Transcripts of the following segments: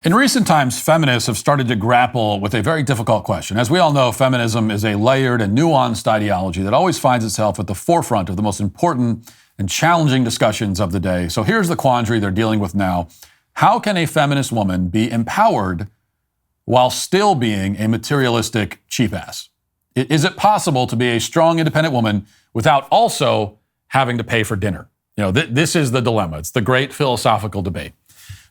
In recent times, feminists have started to grapple with a very difficult question. As we all know, feminism is a layered and nuanced ideology that always finds itself at the forefront of the most important and challenging discussions of the day. So here's the quandary they're dealing with now. How can a feminist woman be empowered while still being a materialistic cheap ass? Is it possible to be a strong, independent woman without also having to pay for dinner? This is the dilemma. It's the great philosophical debate.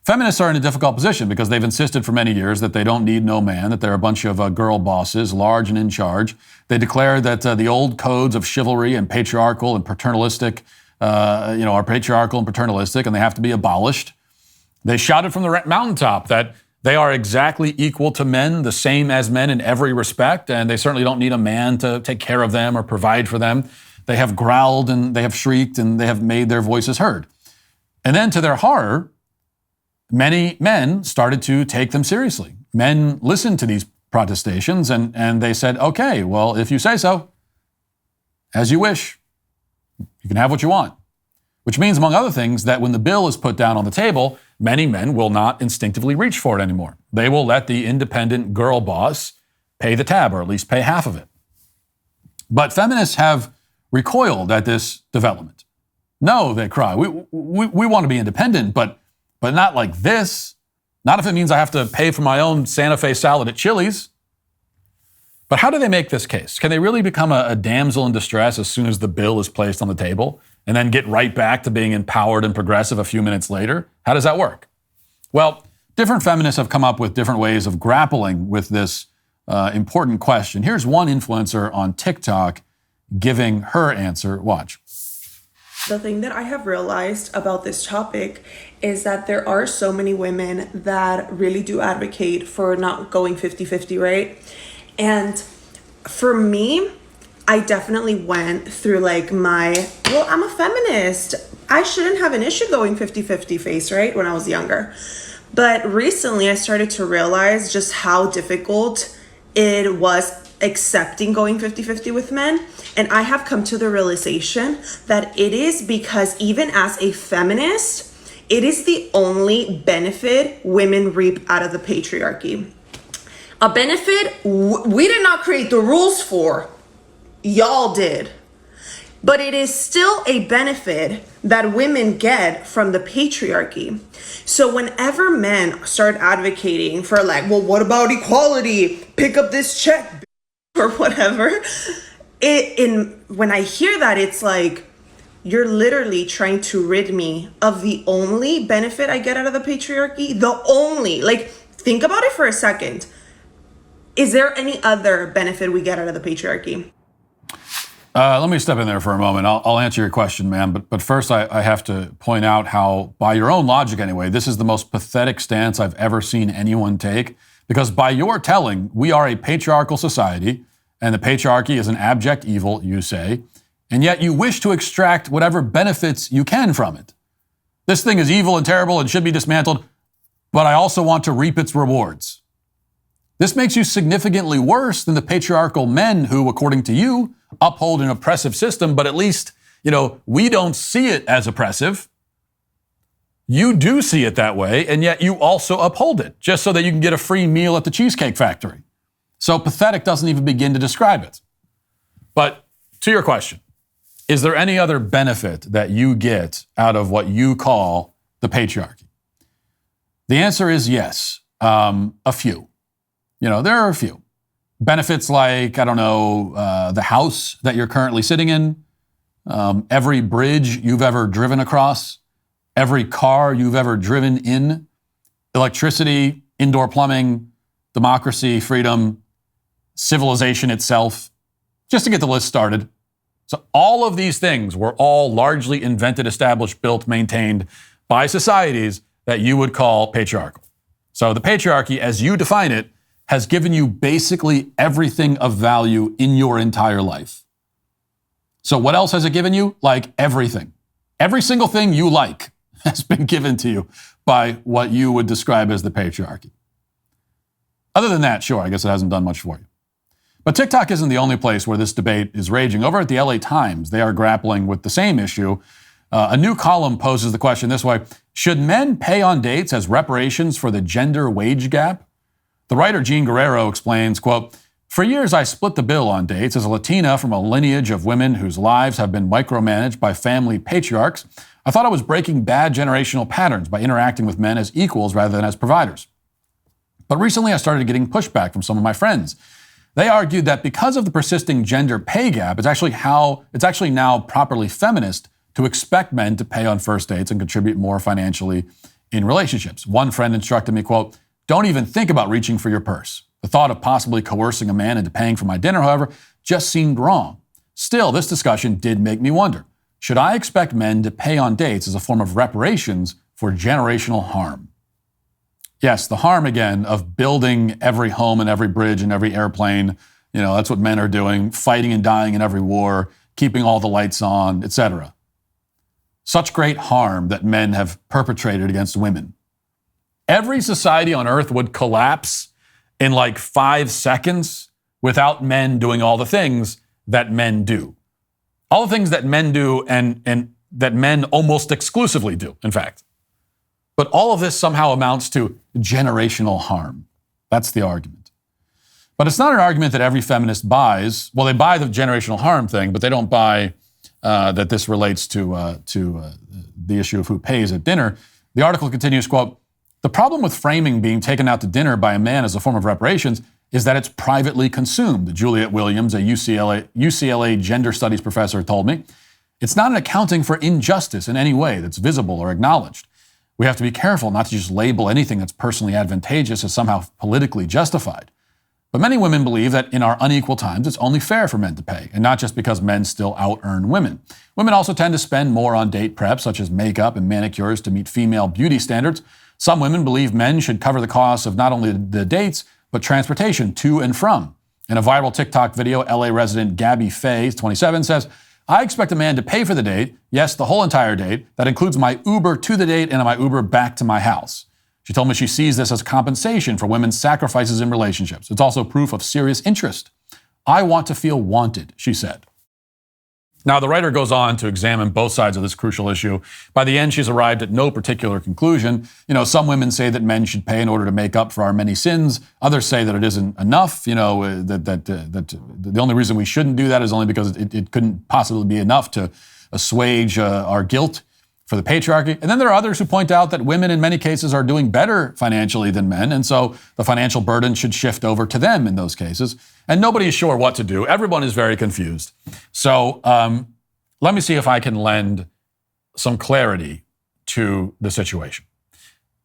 Feminists are in a difficult position because they've insisted for many years that they don't need no man, that they're a bunch of girl bosses, large and in charge. They declare that the old codes of chivalry and patriarchal and paternalistic, are patriarchal and paternalistic, and they have to be abolished. They shouted from the mountaintop that they are exactly equal to men, the same as men in every respect, and they certainly don't need a man to take care of them or provide for them. They have growled and they have shrieked and they have made their voices heard. And then to their horror, many men started to take them seriously. Men listened to these protestations and they said, okay, well, if you say so, as you wish, you can have what you want. Which means, among other things, that when the bill is put down on the table, many men will not instinctively reach for it anymore. They will let the independent girl boss pay the tab, or at least pay half of it. But feminists have recoiled at this development. No, they cry, we want to be independent, but not like this. Not if it means I have to pay for my own Santa Fe salad at Chili's. But how do they make this case? Can they really become a damsel in distress as soon as the bill is placed on the table and then get right back to being empowered and progressive a few minutes later? How does that work? Well, different feminists have come up with different ways of grappling with this important question. Here's one influencer on TikTok giving her answer. Watch. The thing that I have realized about this topic is that there are so many women that really do advocate for not going 50-50, right? And for me, I definitely went through I'm a feminist. I shouldn't have an issue going 50-50 phase, right? When I was younger. But recently I started to realize just how difficult it was accepting going 50-50 with men. And I have come to the realization that it is because even as a feminist, it is the only benefit women reap out of the patriarchy. A benefit we did not create the rules for. Y'all did. But it is still a benefit that women get from the patriarchy. So whenever men start advocating for what about equality? Pick up this check or whatever. When I hear that, it's like, you're literally trying to rid me of the only benefit I get out of the patriarchy. The only, think about it for a second. Is there any other benefit we get out of the patriarchy? Let me step in there for a moment. I'll answer your question, ma'am. But first, I have to point out how, by your own logic anyway, this is the most pathetic stance I've ever seen anyone take. Because by your telling, we are a patriarchal society, and the patriarchy is an abject evil, you say, and yet you wish to extract whatever benefits you can from it. This thing is evil and terrible and should be dismantled, but I also want to reap its rewards. This makes you significantly worse than the patriarchal men who, according to you, uphold an oppressive system, but at least, we don't see it as oppressive. You do see it that way, and yet you also uphold it, just so that you can get a free meal at the Cheesecake Factory. So pathetic doesn't even begin to describe it. But to your question, is there any other benefit that you get out of what you call the patriarchy? The answer is yes, a few. There are a few. Benefits like, the house that you're currently sitting in, every bridge you've ever driven across, every car you've ever driven in, electricity, indoor plumbing, democracy, freedom, civilization itself, just to get the list started. So all of these things were all largely invented, established, built, maintained by societies that you would call patriarchal. So the patriarchy, as you define it, has given you basically everything of value in your entire life. So what else has it given you? Everything. Every single thing you like has been given to you by what you would describe as the patriarchy. Other than that, sure, I guess it hasn't done much for you. But TikTok isn't the only place where this debate is raging. Over at the LA Times, they are grappling with the same issue A new column poses the question this way: should men pay on dates as reparations for the gender wage gap? The writer Jean Guerrero explains, quote, "For years I split the bill on dates. As a Latina from a lineage of women whose lives have been micromanaged by family patriarchs, I thought I was breaking bad generational patterns by interacting with men as equals rather than as providers. But recently I started getting pushback from some of my friends. They argued that because of the persisting gender pay gap, it's actually now properly feminist to expect men to pay on first dates and contribute more financially in relationships. One friend instructed me, quote, don't even think about reaching for your purse. The thought of possibly coercing a man into paying for my dinner, however, just seemed wrong. Still, this discussion did make me wonder, should I expect men to pay on dates as a form of reparations for generational harm? Yes, the harm, again, of building every home and every bridge and every airplane. You know, that's what men are doing, fighting and dying in every war, keeping all the lights on, etc. Such great harm that men have perpetrated against women. Every society on earth would collapse in like 5 seconds without men doing all the things that men do. All the things that men do and that men almost exclusively do, in fact. But all of this somehow amounts to generational harm. That's the argument. But it's not an argument that every feminist buys. Well, they buy the generational harm thing, but they don't buy that this relates to the issue of who pays at dinner. The article continues, quote, the problem with framing being taken out to dinner by a man as a form of reparations is that it's privately consumed. Juliet Williams, a UCLA gender studies professor, told me. It's not an accounting for injustice in any way that's visible or acknowledged. We have to be careful not to just label anything that's personally advantageous as somehow politically justified. But many women believe that in our unequal times, it's only fair for men to pay, and not just because men still out-earn women. Women also tend to spend more on date prep, such as makeup and manicures to meet female beauty standards. Some women believe men should cover the costs of not only the dates, but transportation to and from. In a viral TikTok video, LA resident Gabby Faye, 27, says, I expect a man to pay for the date, yes, the whole entire date. That includes my Uber to the date and my Uber back to my house. She told me she sees this as compensation for women's sacrifices in relationships. It's also proof of serious interest. I want to feel wanted, she said. Now, the writer goes on to examine both sides of this crucial issue. By the end, she's arrived at no particular conclusion. You know, some women say that men should pay in order to make up for our many sins. Others say that it isn't enough. You know, that the only reason we shouldn't do that is only because it couldn't possibly be enough to assuage our guilt for the patriarchy. And then there are others who point out that women in many cases are doing better financially than men, and so the financial burden should shift over to them in those cases. And nobody is sure what to do. Everyone is very confused. So let me see if I can lend some clarity to the situation.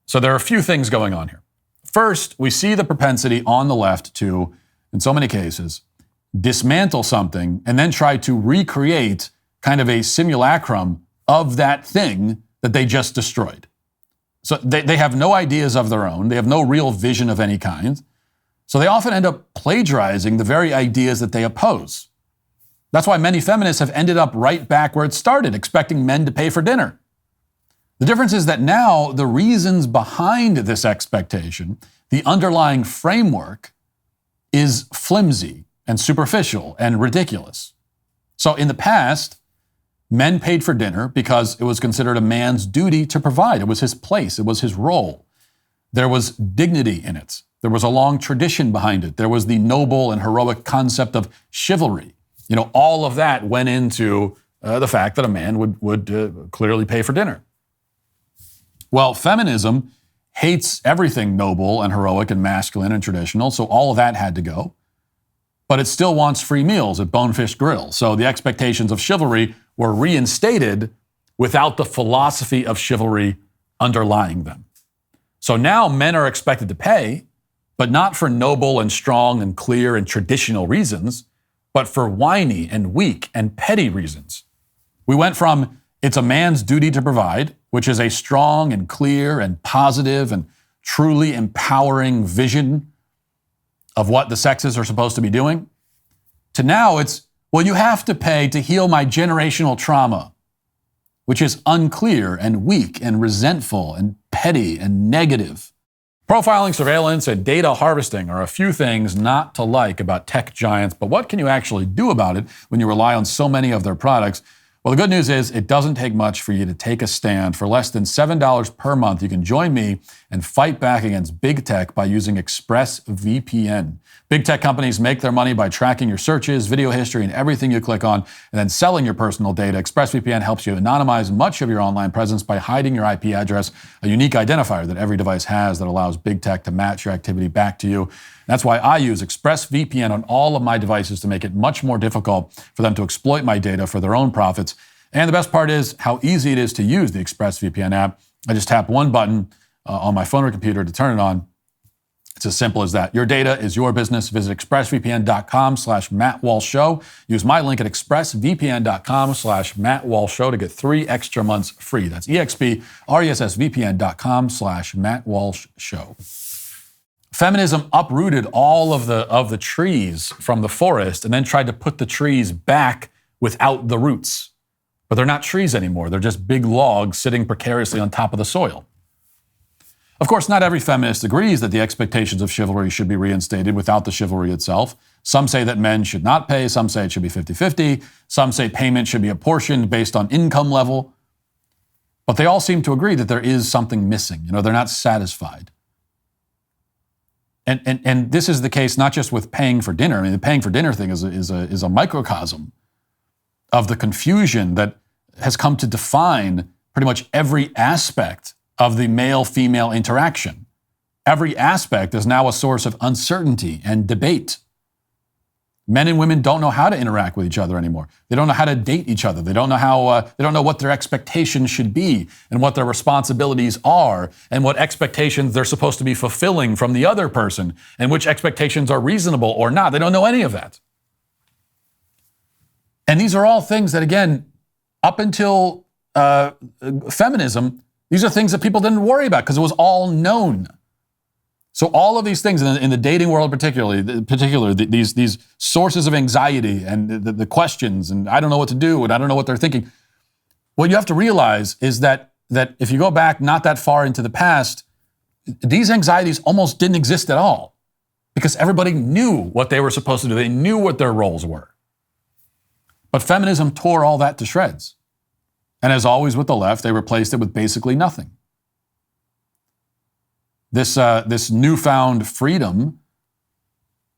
So there are a few things going on here. First, we see the propensity on the left to, in so many cases, dismantle something and then try to recreate kind of a simulacrum of that thing that they just destroyed. So they have no ideas of their own. They have no real vision of any kind. So they often end up plagiarizing the very ideas that they oppose. That's why many feminists have ended up right back where it started, expecting men to pay for dinner. The difference is that now the reasons behind this expectation, the underlying framework, is flimsy and superficial and ridiculous. So in the past, men paid for dinner because it was considered a man's duty to provide. It was his place. It was his role. There was dignity in it. There was a long tradition behind it. There was the noble and heroic concept of chivalry. You know, all of that went into the fact that a man would clearly pay for dinner. Well, feminism hates everything noble and heroic and masculine and traditional, so all of that had to go. But it still wants free meals at Bonefish Grill. So the expectations of chivalry were reinstated without the philosophy of chivalry underlying them. So now men are expected to pay, but not for noble and strong and clear and traditional reasons, but for whiny and weak and petty reasons. We went from it's a man's duty to provide, which is a strong and clear and positive and truly empowering vision of what the sexes are supposed to be doing, to now it's, well, you have to pay to heal my generational trauma, which is unclear and weak and resentful and petty and negative. Profiling, surveillance, and data harvesting are a few things not to like about tech giants, but what can you actually do about it when you rely on so many of their products? Well, the good news is it doesn't take much for you to take a stand. For less than $7 per month, you can join me and fight back against big tech by using ExpressVPN. Big tech companies make their money by tracking your searches, video history, and everything you click on, and then selling your personal data. ExpressVPN helps you anonymize much of your online presence by hiding your IP address, a unique identifier that every device has that allows big tech to match your activity back to you. That's why I use ExpressVPN on all of my devices to make it much more difficult for them to exploit my data for their own profits. And the best part is how easy it is to use the ExpressVPN app. I just tap one button on my phone or computer to turn it on. It's as simple as that. Your data is your business. Visit expressvpn.com/MattWalshShow. Use my link at expressvpn.com/MattWalshShow to get 3 extra months free. That's expressvpn.com/MattWalshShow. Feminism uprooted all of the trees from the forest and then tried to put the trees back without the roots. But they're not trees anymore. They're just big logs sitting precariously on top of the soil. Of course, not every feminist agrees that the expectations of chivalry should be reinstated without the chivalry itself. Some say that men should not pay. Some say it should be 50-50. Some say payment should be apportioned based on income level. But they all seem to agree that there is something missing. They're not satisfied. And this is the case not just with paying for dinner. I mean, the paying for dinner thing is a microcosm of the confusion that has come to define pretty much every aspect of the male-female interaction. Every aspect is now a source of uncertainty and debate. Men and women don't know how to interact with each other anymore. They don't know how to date each other. They don't know what their expectations should be and what their responsibilities are and what expectations they're supposed to be fulfilling from the other person and which expectations are reasonable or not. They don't know any of that. And these are all things that, again, up until feminism, these are things that people didn't worry about because it was all known. So all of these things in the dating world, particularly these sources of anxiety and the questions, and I don't know what to do, and I don't know what they're thinking. What you have to realize is that if you go back not that far into the past, these anxieties almost didn't exist at all because everybody knew what they were supposed to do. They knew what their roles were. But feminism tore all that to shreds. And as always with the left, they replaced it with basically nothing. This newfound freedom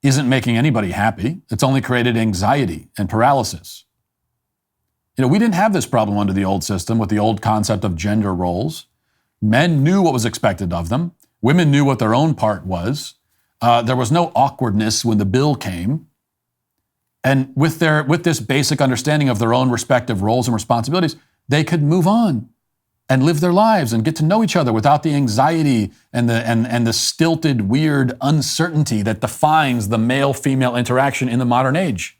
isn't making anybody happy. It's only created anxiety and paralysis. We didn't have this problem under the old system with the old concept of gender roles. Men knew what was expected of them. Women knew what their own part was. There was no awkwardness when the bill came. And with this basic understanding of their own respective roles and responsibilities, they could move on and live their lives and get to know each other without the anxiety and the stilted, weird uncertainty that defines the male-female interaction in the modern age.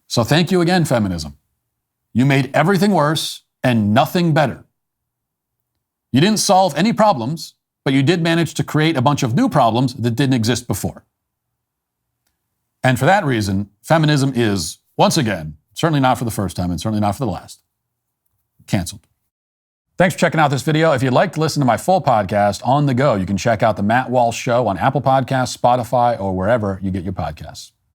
So thank you again, feminism. You made everything worse and nothing better. You didn't solve any problems, but you did manage to create a bunch of new problems that didn't exist before. And for that reason, feminism is, once again, certainly not for the first time and certainly not for the last, canceled. Thanks for checking out this video. If you'd like to listen to my full podcast on the go, you can check out The Matt Walsh Show on Apple Podcasts, Spotify, or wherever you get your podcasts.